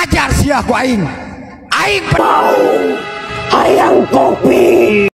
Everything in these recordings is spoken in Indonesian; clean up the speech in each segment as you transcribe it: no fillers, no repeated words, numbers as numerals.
ajar sia ku aing. Aing Ayam kopi.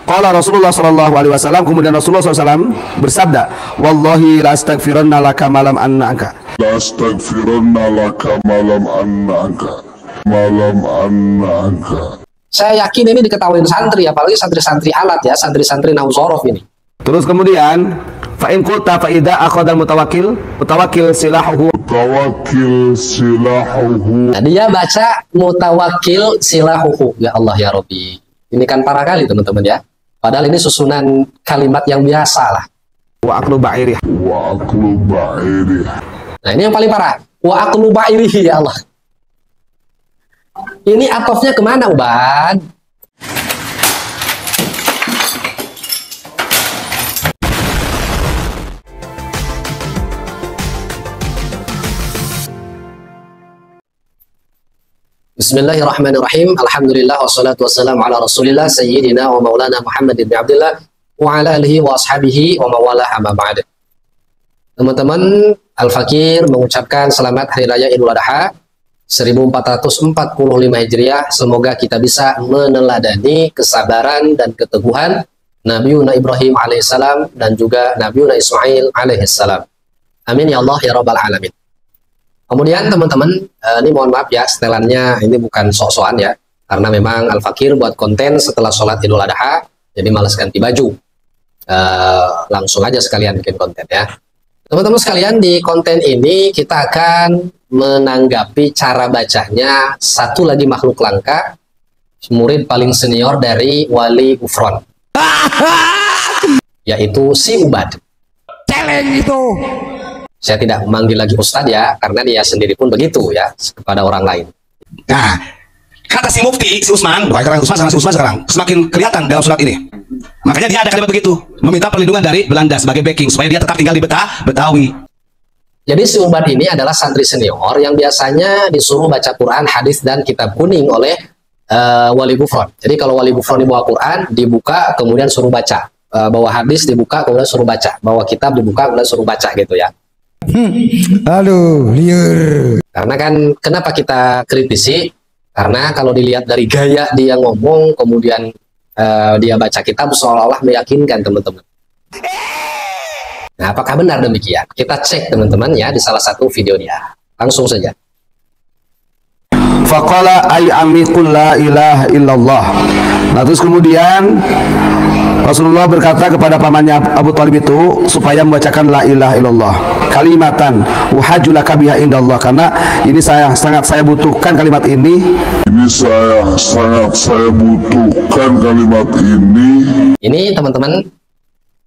Qala Rasulullah sallallahu alaihi wasallam, kemudian Rasulullah SAW bersabda, wallahi la astaghfiranna laka malam annaka. La astaghfiranna laka malam annaka. Malam annaka. Saya yakin ini diketahui santri, apalagi santri-santri alat ya, santri-santri nausorof ini. Terus kemudian fa in qulta fa idza akhadha mutawakkil silahuhu. Mutawakkil silahuhu. Nah, dia baca mutawakkil silahuhu. Ya Allah ya Rabbi. Ini kan parah kali teman-teman ya. Padahal ini susunan kalimat yang biasa lah. Wa aklu ba'irih. Wa aklu ba'irih. Nah ini yang paling parah. Wa aklu ba'irih ya Allah. Ini atofnya kemana Ubad? Bismillahirrahmanirrahim. Alhamdulillah wassalatu wassalamu ala Rasulillah sayyidina wa maulana Muhammad bin Abdullah wa ala alihi wa ashabihi wa mawalah amma ba'd. Teman-teman, Al-Fakir mengucapkan selamat Hari Raya Idul Adha 1445 Hijriah. Semoga kita bisa meneladani kesabaran dan keteguhan Nabiuna Ibrahim alaihissalam dan juga Nabiuna Ismail alaihissalam. Amin ya Allah ya Rabbal Alamin. Kemudian teman-teman, ini mohon maaf ya, setelannya ini bukan sok-sokan ya, karena memang Al-Fakir buat konten setelah sholat Idul Adha, jadi malas ganti baju. Langsung aja sekalian bikin konten ya. Teman-teman sekalian, di konten ini kita akan menanggapi cara bacanya satu lagi makhluk langka, murid paling senior dari Wali Gufron, yaitu si Ubad. celeng itu. Saya tidak memanggil lagi Ustadz ya, karena dia sendiri pun begitu ya kepada orang lain. Nah, kata si Mufti, si Usman, Usman sama si Usman sekarang semakin kelihatan dalam surat ini. Makanya dia ada kalimat begitu, meminta perlindungan dari Belanda sebagai backing supaya dia tetap tinggal di Betawi. Jadi si Ubad ini adalah santri senior yang biasanya disuruh baca Quran, hadis dan kitab kuning oleh Wali Gufron. Jadi kalau Wali Gufron dibawa Quran, dibuka kemudian suruh baca, bawa hadis dibuka kemudian suruh baca, bawa kitab dibuka kemudian suruh baca gitu ya. Aduh, liur. Karena kan kenapa kita kritisi? Karena kalau dilihat dari gaya dia ngomong, kemudian dia baca kitab seolah-olah meyakinkan teman-teman. Nah, apakah benar demikian? Kita cek teman-teman ya di salah satu video dia. Langsung saja. Faqala ay ammi qul la ilaha illallah. Nah, terus kemudian Rasulullah berkata kepada pamannya Abu Thalib itu supaya membacakan la ilaha illallah kalimatan uhajulaka biha indallah, karena ini sangat saya butuhkan kalimat ini. Ini sangat saya butuhkan kalimat ini. Ini teman-teman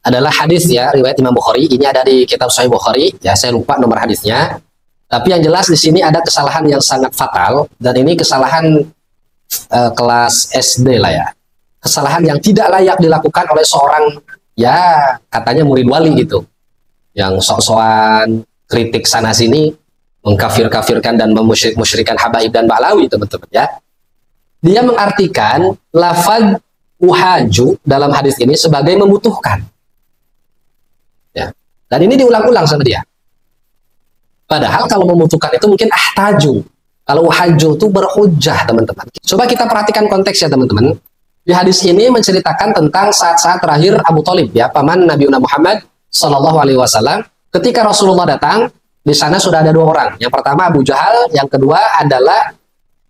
adalah hadis ya, riwayat Imam Bukhari. Ini ada di kitab Sahih Bukhari. Ya, saya lupa nomor hadisnya. Tapi yang jelas di sini ada kesalahan yang sangat fatal, dan ini kesalahan kelas SD lah ya. Kesalahan yang tidak layak dilakukan oleh seorang ya katanya murid wali gitu, yang sok-sokan kritik sana sini, mengkafir-kafirkan dan memusyrikan habaib dan ba'lawi teman-teman ya. Dia mengartikan lafaz uhaju dalam hadis ini sebagai membutuhkan ya. Dan ini diulang-ulang sama dia. Padahal kalau membutuhkan itu mungkin ahtaju. Kalau uhaju itu berhujjah teman-teman. Coba kita perhatikan konteksnya teman-teman. Di hadis ini menceritakan tentang saat-saat terakhir Abu Thalib ya, paman Nabi Muhammad Sallallahu Alaihi Wasallam. Ketika Rasulullah datang, di sana sudah ada dua orang. Yang pertama Abu Jahal, yang kedua adalah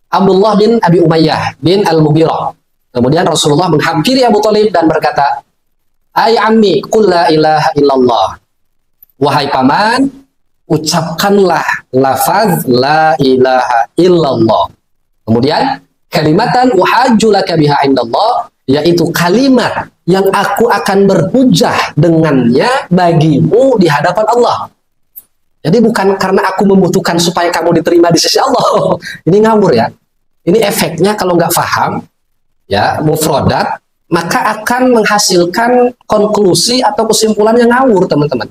Abdullah bin Abi Umayyah bin Al-Mughirah. Kemudian Rasulullah menghampiri Abu Thalib dan berkata, "Ay ammi, qul la ilaha illallah." Wahai paman, ucapkanlah lafaz la ilaha illallah. Kemudian kalimatan uhajjulaka biha indallah, yaitu kalimat yang aku akan berhujjah dengannya bagimu di hadapan Allah. Jadi bukan karena aku membutuhkan supaya kamu diterima di sisi Allah. Ini ngawur ya. Ini efeknya kalau nggak paham ya mufradat, maka akan menghasilkan konklusi atau kesimpulan yang ngawur teman-teman.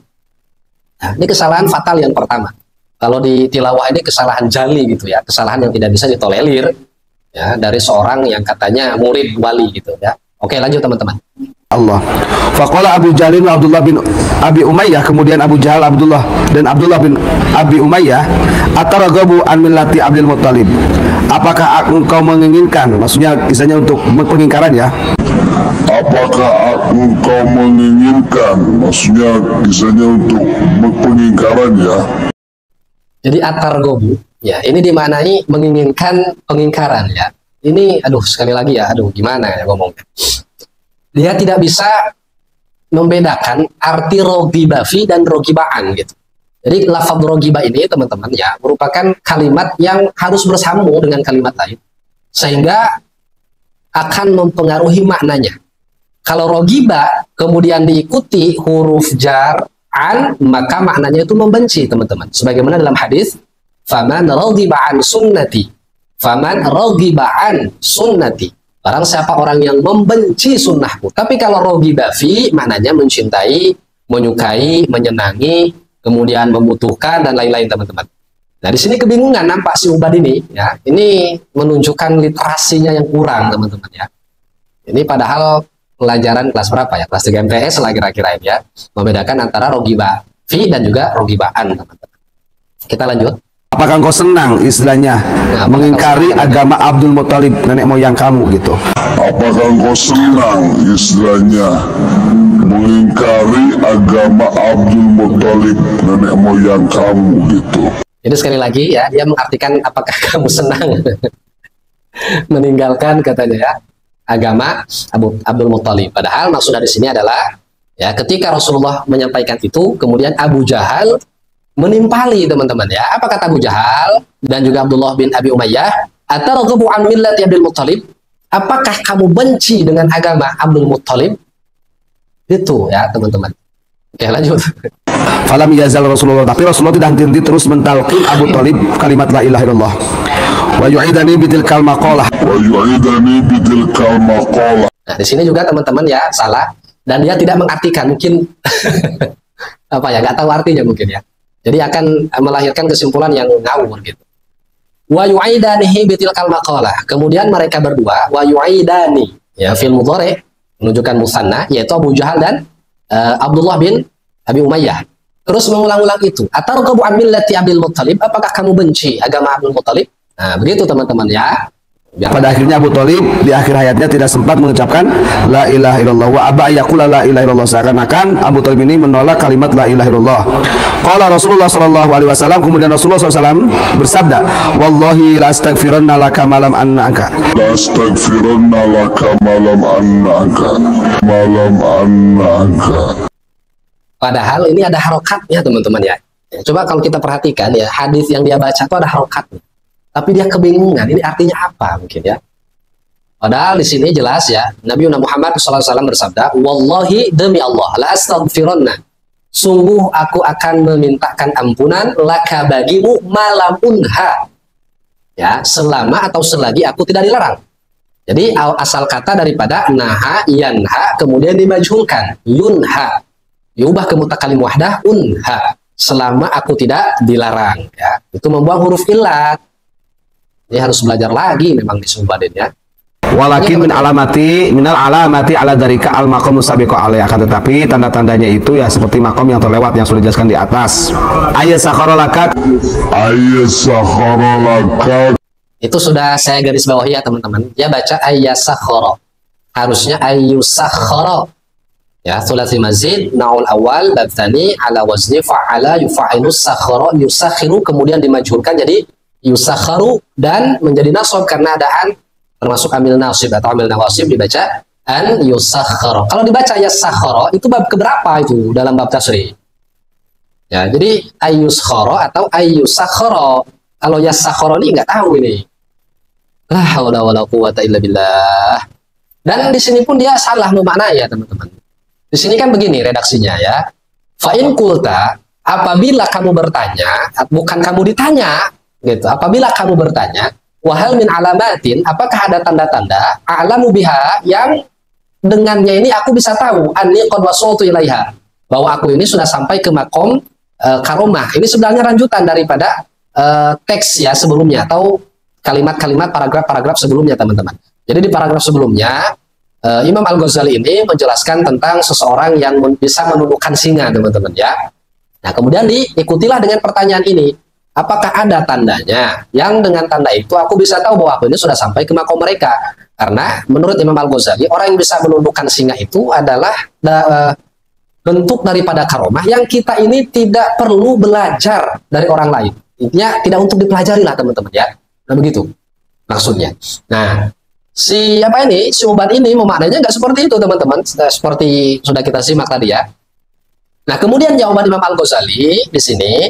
Nah, ini kesalahan fatal yang pertama. Kalau di tilawah ini kesalahan jali gitu ya, kesalahan yang tidak bisa ditolerir ya dari seorang yang katanya murid wali gitu ya. Oke, lanjut teman-teman. Allah. Faqala Abu Jalil wa Abdullah bin Abi Umayyah, kemudian Abu Jahal Abdullah dan Abdullah bin Abi Umayyah, ataragabu an millati Abdul Muttalib. Apakah engkau menginginkan, maksudnya kisahnya untuk pengingkaran ya. Apakah engkau menginginkan, maksudnya kisahnya untuk pengingkaran ya. Jadi atargobu ya, ini dimaknai menginginkan pengingkaran ya. Ini aduh sekali lagi ya, aduh gimana ya ngomongnya. Dia tidak bisa membedakan arti rogiba fi dan rogibaan gitu. Jadi lafaz rogiba ini teman-teman ya merupakan kalimat yang harus bersambung dengan kalimat lain sehingga akan mempengaruhi maknanya. Kalau rogiba kemudian diikuti huruf jar an, maka maknanya itu membenci teman-teman. Sebagaimana dalam hadis, faman rogiba an sunnati, faman rogiba an sunnati. Barang siapa orang yang membenci sunnahku. Tapi kalau rogiba fi maknanya mencintai, menyukai, menyenangi, kemudian membutuhkan dan lain-lain teman-teman. Nah di sini kebingungan nampak si Ubad ini ya. Ini menunjukkan literasinya yang kurang teman-teman ya. Ini padahal pelajaran kelas berapa ya? Kelas 3 MTS lah kira-kira ini ya. Membedakan antara rogiba fi dan juga rogibaan teman-teman. Kita lanjut. Apakah engkau senang istilahnya mengingkari agama Abdul Muttalib, nenek moyang kamu gitu? Apakah engkau senang istilahnya mengingkari agama Abdul Muttalib, nenek moyang kamu gitu? Jadi sekali lagi ya, dia mengartikan apakah kamu senang meninggalkan katanya ya agama Abdul Muttalib. Padahal maksud dari sini adalah ya ketika Rasulullah menyampaikan itu, kemudian Abu Jahal menimpali teman-teman ya. Apa kata Abu Jahal dan juga Abdullah bin Abi Umayyah? Atarghabu an millati Abdul Muttalib? Apakah kamu benci dengan agama Abdul Muttalib? Itu ya teman-teman. Oke lanjut. Falam yazal Rasulullah, tapi Rasulullah tidak henti terus mentalqin Abu Thalib kalimat la ilaha illallah. Wa yu'idani bitilkal maqalah. Wa yu'idani bitilkal maqalah. Nah di sini juga teman-teman ya salah dan dia tidak mengartikan mungkin apa ya nggak tahu artinya mungkin ya. Jadi akan melahirkan kesimpulan yang ngawur gitu. Wa yu'idanihi bitilkal maqalah. Kemudian mereka berdua wa yu'idani ya fil mudhari menunjukkan musanna yaitu Abu Jahal dan Abdullah bin Abi Umayyah. Terus mengulang-ulang itu. Atarghabu an millati Abdul Muttalib? Apakah kamu benci agama Abdul Muttalib? Nah, begitu teman-teman ya. Pada akhirnya Abu Thalib di akhir hayatnya tidak sempat mengucapkan la ilaha illallah wa aba yaqula la ilaha illallah, seakan-akan Abu Thalib ini menolak kalimat la ilaha illallah. Qala Rasulullah sallallahu alaihi wasallam, kemudian Rasulullah SAW bersabda, wallahi la astaghfiranna laka malam annaka. La astaghfiranna laka malam annaka. Malam annaka. Padahal ini ada harokatnya teman-teman ya. Coba kalau kita perhatikan ya, hadis yang dia baca itu ada harokatnya. Tapi dia kebingungan, ini artinya apa mungkin ya. Padahal di sini jelas ya, Nabi Muhammad SAW bersabda, wallahi demi Allah, la astaghfiranna. Sungguh aku akan memintakan ampunan laka bagimu malam unha. Ya, selama atau selagi aku tidak dilarang. Jadi asal kata daripada naha, yanha, kemudian dimajhulkan, yunha. Diubah ke mutakalim wahdah, unha. Selama aku tidak dilarang. Ya. Itu membuang huruf ilat. Ini harus belajar lagi memang di Sumbadin ya. Walakin minal alamati ala darika al maqam musabiqu alaihi, akan tetapi tanda-tandanya itu ya seperti makom yang terlewat yang sudah dijelaskan di atas. Ayat sakharalaka. Ayat sakharalaka. Itu sudah saya garis bawahi ya teman-teman. Dia baca ayat sakhara. Harusnya ayyusakhara. Ya, sulasi mazid naul awal bab tsani ala wazni fa'ala yufa'ilu sakhara yusakhiru, kemudian dimajhulkan jadi yusakharu dan menjadi nasab karena adaan termasuk amil nasib atau amil nawasib dibaca an yusakhara. Kalau dibaca yasakhara itu bab keberapa itu dalam bab tasrih? Ya, jadi ayyuskhara atau ayyusakhara. Kalau yasakhara ini nggak tahu ini. La haula wala quwata illa billah. Dan di sini pun dia salah memaknai ya teman-teman. Di sini kan begini redaksinya ya. Fa in qulta, apabila kamu bertanya, bukan kamu ditanya, gitu. Apabila kamu bertanya, wahal min alamatin, apakah ada tanda-tanda a'lamu biha yang dengannya ini aku bisa tahu anni qad wasaltu ilaiha, bahwa aku ini sudah sampai ke makom karomah. Ini sebenarnya lanjutan daripada teks ya sebelumnya atau kalimat-kalimat paragraf-paragraf sebelumnya teman-teman. Jadi di paragraf sebelumnya Imam Al-Ghazali ini menjelaskan tentang seseorang yang bisa menundukkan singa, teman-teman ya. Nah, kemudian diikutilah dengan pertanyaan ini. Apakah ada tandanya? Yang dengan tanda itu aku bisa tahu bahwa aku ini sudah sampai ke makom mereka. Karena menurut Imam Al-Ghazali, orang yang bisa menundukkan singa itu adalah bentuk daripada karomah yang kita ini tidak perlu belajar dari orang lain. Intinya tidak untuk dipelajari lah, teman-teman ya. Nah, begitu maksudnya. Nah, si Ubaid ini memaknainya nggak seperti itu, teman-teman. Seperti sudah kita simak tadi ya. Nah, kemudian jawaban Imam Al-Ghazali di sini,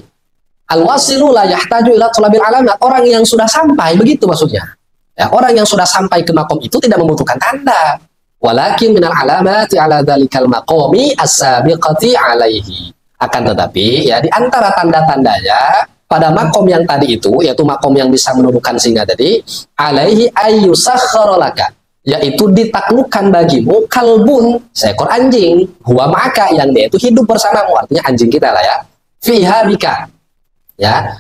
al-wasilu la yahtaju ila talabil alamat. Orang yang sudah sampai, begitu maksudnya. Ya, orang yang sudah sampai ke makom itu tidak membutuhkan tanda. Walakin minal alamati ala dzalikal maqami as-sabiqati alaihi. Akan tetapi ya di antara tanda-tandanya pada makom yang tadi itu, yaitu makom yang bisa menundukkan singa tadi, alaihi ayyusakhkhara laka, yaitu ditaklukkan bagimu kalbun, seekor anjing, huwa ma'aka, yang dia itu hidup bersamamu, artinya anjing kita lah ya, fiha bika, ya,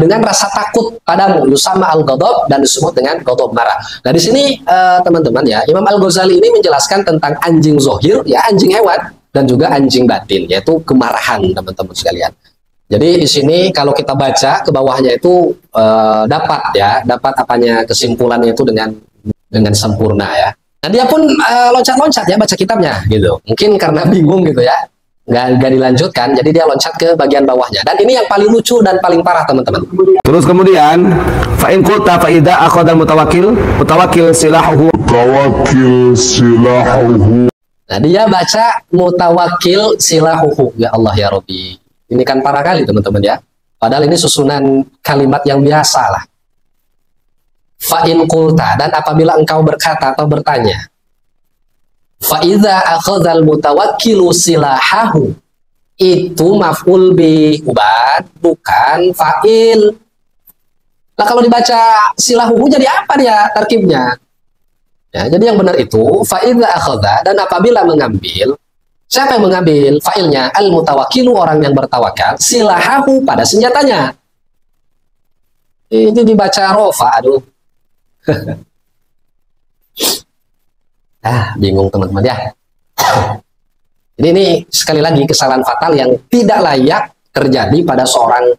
dengan rasa takut padamu, yusama al-ghadab, dan disebut dengan ghadab marah. Nah di sini teman-teman ya, Imam Al-Ghazali ini menjelaskan tentang anjing zohir, ya anjing hewan, dan juga anjing batin, yaitu kemarahan, teman-teman sekalian. Jadi di sini kalau kita baca ke bawahnya itu dapat apanya kesimpulannya itu dengan sempurna ya. Nah dia pun loncat-loncat ya baca kitabnya gitu. Mungkin karena bingung gitu ya, nggak dilanjutkan, jadi dia loncat ke bagian bawahnya. Dan ini yang paling lucu dan paling parah, teman-teman. Terus kemudian fa in qulta fa idza akhadha mutawakkil silahuhu. Nah dia baca mutawakkil silahuhu. Ya Allah ya Rabbi. Ini kan parah kali, teman-teman ya. Padahal ini susunan kalimat yang biasa lah. Fa in qulta, dan apabila engkau berkata atau bertanya, fa idza akhadzal mutawakkilu silahahu, itu maf'ul bi ubad, bukan fa'il. Lah kalau dibaca silahuhu jadi apa dia tarkibnya? Ya, jadi yang benar itu fa idza akhadha, dan apabila mengambil. Siapa yang mengambil? Fa'ilnya al-mutawakkilu, orang yang bertawakal, silahahu, pada senjatanya. Ini dibaca rofa, aduh. Bingung teman-teman ya. Jadi ini sekali lagi kesalahan fatal yang tidak layak terjadi pada seorang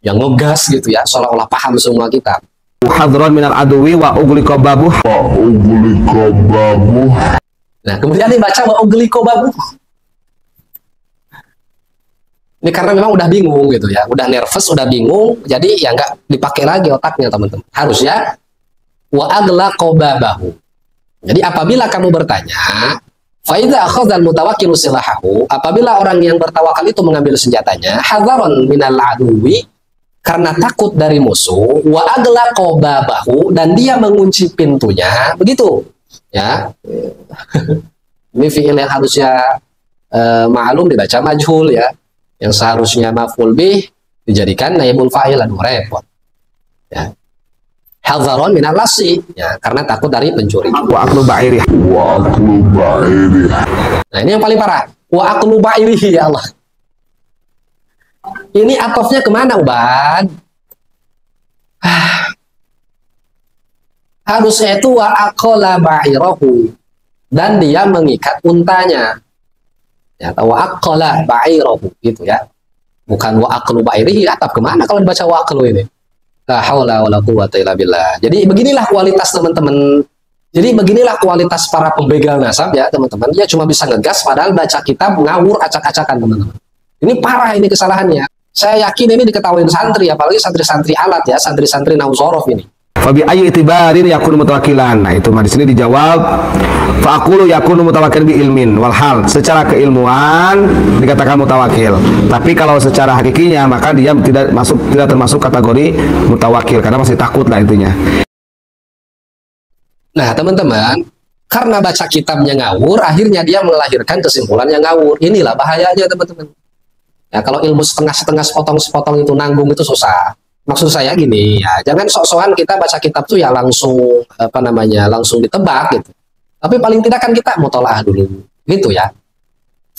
yang ngegas gitu ya, seolah-olah paham semua kitab. Hadron minal aduwi wa ughliqa babuh. Nah, kemudian dibaca wa ughliqa babuh. Ini karena memang udah bingung gitu ya, udah nervous, udah bingung, jadi ya nggak dipakai lagi otaknya, teman-teman. Harusnya wa aghlaqa babahu. Jadi apabila kamu bertanya, fa idza akhadha al-mutawakkilu silahahu, apabila orang yang bertawakal itu mengambil senjatanya, hadzaron minal aduwi, karena takut dari musuh, wa aghlaqa babahu, dan dia mengunci pintunya, begitu. Ya, ini fi'il yang harusnya ma'lum dibaca majhul ya, yang seharusnya maf'ul bih dijadikan naibul fa'il, aduh repot. Ya, hadzaron minal lasi, ya karena takut dari pencuri. Wa aklu ba'iri. Nah ini yang paling parah, wa aklu ba'irihi, ya Allah. Ini atofnya kemana, Ubad? Harusnya itu wa aqala ba'irahu, dan dia mengikat untanya. Ya, atau wa aqala ba'irahu gitu ya. Bukan wa aqlu ba'irihi, atap kemana kalau dibaca wa aqlu ini? La haula wala quwwata illa billah. Jadi beginilah kualitas teman-teman. Jadi beginilah kualitas para pembegal nasab ya, teman-teman. Dia cuma bisa ngegas padahal baca kitab ngawur acak-acakan, teman-teman. Ini parah ini kesalahannya. Saya yakin ini diketahui santri, apalagi santri-santri alat ya, santri-santri nauzorof ini. Fabi ayu itibarin yakunu mutawakkilan. Nah itu di sini dijawab fa aqulu yakunu mutawakkil bi ilmin wal hal. Secara keilmuan dikatakan mutawakil. Tapi kalau secara hakikinya maka dia tidak termasuk kategori mutawakil karena masih takut lah intinya. Nah, teman-teman, karena baca kitabnya ngawur, akhirnya dia melahirkan kesimpulan yang ngawur. Inilah bahayanya, teman-teman. Ya, kalau ilmu setengah-setengah sepotong-sepotong itu nanggung itu susah. Maksud saya gini, ya jangan sok-sokan kita baca kitab tuh ya langsung langsung ditebak gitu. Tapi paling tidak kan kita mutolaah dulu, gitu ya.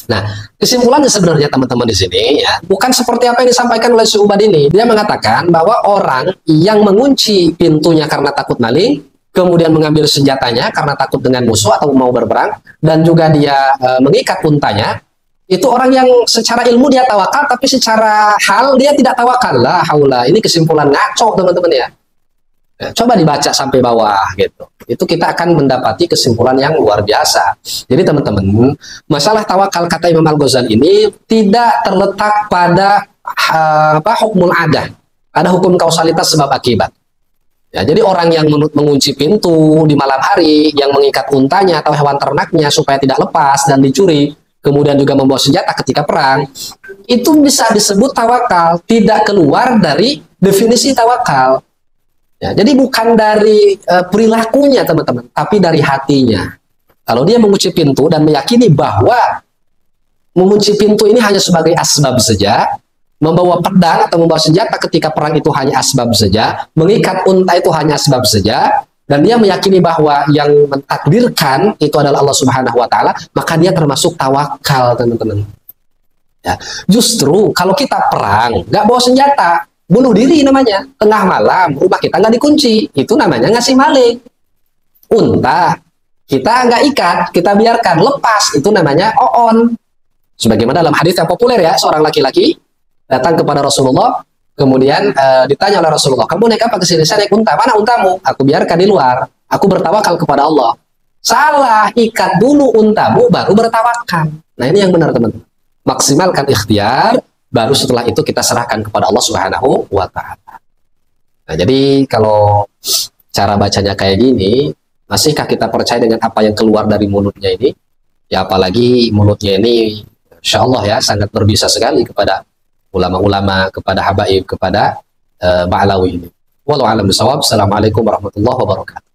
Nah, kesimpulannya sebenarnya teman-teman di sini ya bukan seperti apa yang disampaikan oleh si Ubad ini. Dia mengatakan bahwa orang yang mengunci pintunya karena takut maling kemudian mengambil senjatanya karena takut dengan musuh atau mau berperang, dan juga dia mengikat untanya, itu orang yang secara ilmu dia tawakal, tapi secara hal dia tidak tawakal. La haula, ini kesimpulan ngaco teman-teman ya. Coba dibaca sampai bawah gitu. Itu kita akan mendapati kesimpulan yang luar biasa. Jadi teman-teman, masalah tawakal kata Imam Al-Ghazali ini tidak terletak pada hukmul adah. Ada hukum kausalitas sebab akibat. Ya, jadi orang yang mengunci pintu di malam hari, yang mengikat untanya atau hewan ternaknya supaya tidak lepas dan dicuri, kemudian juga membawa senjata ketika perang, itu bisa disebut tawakal, tidak keluar dari definisi tawakal. Ya, jadi bukan dari perilakunya teman-teman, tapi dari hatinya. Kalau dia mengunci pintu dan meyakini bahwa mengunci pintu ini hanya sebagai asbab saja, membawa pedang atau membawa senjata ketika perang itu hanya asbab saja, mengikat unta itu hanya asbab saja, dan dia meyakini bahwa yang mentakdirkan itu adalah Allah Subhanahu wa Ta'ala, maka dia termasuk tawakal teman-teman. Ya, justru kalau kita perang nggak bawa senjata, bunuh diri namanya, tengah malam, rumah kita nggak dikunci, itu namanya ngasih maling. Unta, kita nggak ikat, kita biarkan lepas, itu namanya oon. Sebagaimana dalam hadis yang populer ya, seorang laki-laki datang kepada Rasulullah, kemudian ditanya oleh Rasulullah, kamu naik apa ke sini? Saya naik unta. Mana untamu? Aku biarkan di luar, aku bertawakal kepada Allah. Salah, ikat dulu untamu, baru bertawakal. Nah ini yang benar teman-teman. Maksimalkan ikhtiar, baru setelah itu kita serahkan kepada Allah Subhanahu wa Ta'ala. Nah, jadi kalau cara bacanya kayak gini, masihkah kita percaya dengan apa yang keluar dari mulutnya ini? Ya apalagi mulutnya ini, insya Allah ya, sangat berbisa sekali kepada ulama-ulama, kepada habaib, kepada Ba'lawi ini. Wallahu a'lam bishawab. Assalamualaikum warahmatullahi wabarakatuh.